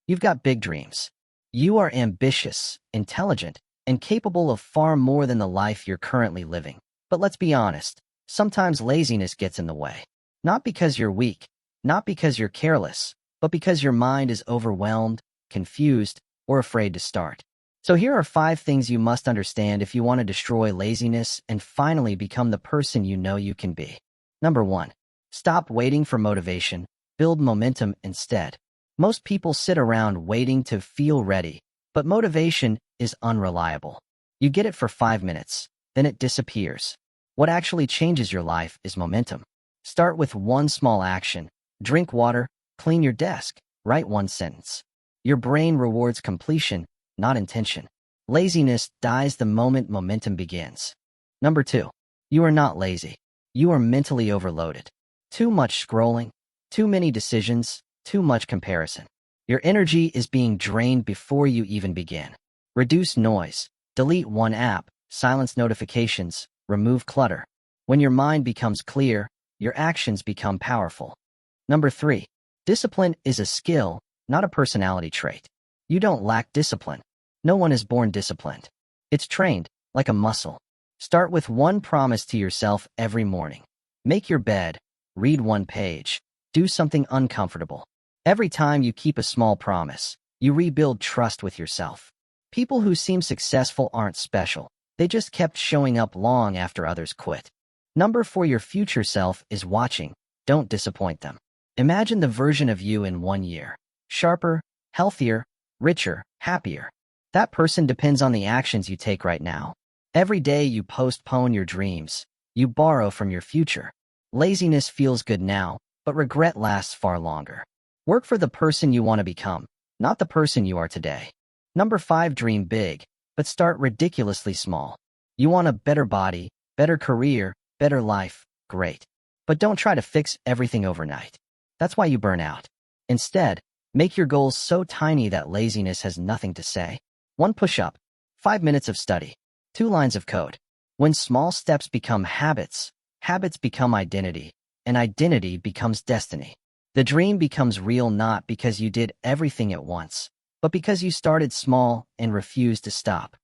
You've got big dreams. You are ambitious, intelligent, and capable of far more than the life you're currently living. But let's be honest, sometimes laziness gets in the way. Not because you're weak, not because you're careless, but because your mind is overwhelmed, confused, or afraid to start. So here are 5 things you must understand if you want to destroy laziness and finally become the person you know you can be. Number 1. Stop waiting for motivation. Build momentum instead. Most people sit around waiting to feel ready, but motivation is unreliable. You get it for 5 minutes, then it disappears. What actually changes your life is momentum. Start with one small action. Drink water, clean your desk, write one sentence. Your brain rewards completion, not intention. Laziness dies the moment momentum begins. Number 2. You are not lazy. You are mentally overloaded. Too much scrolling, too many decisions, too much comparison. Your energy is being drained before you even begin. Reduce noise. Delete one app, silence notifications, remove clutter. When your mind becomes clear, your actions become powerful. Number 3. Discipline is a skill, not a personality trait. You don't lack discipline. No one is born disciplined. It's trained, like a muscle. Start with one promise to yourself every morning. Make your bed, read one page, do something uncomfortable. Every time you keep a small promise, you rebuild trust with yourself. People who seem successful aren't special. They just kept showing up long after others quit. Number 4. Your future self is watching. Don't disappoint them. Imagine the version of you in 1 year. Sharper, healthier, richer, happier. That person depends on the actions you take right now. Every day you postpone your dreams. You borrow from your future. Laziness feels good now, but regret lasts far longer. Work for the person you want to become, not the person you are today. Number 5. Dream big, but start ridiculously small. You want a better body, better career, better life, great. But don't try to fix everything overnight. That's why you burn out. Instead, make your goals so tiny that laziness has nothing to say. 1 push-up, 5 minutes of study, 2 lines of code. When small steps become habits, habits become identity, and identity becomes destiny. The dream becomes real not because you did everything at once, but because you started small and refused to stop.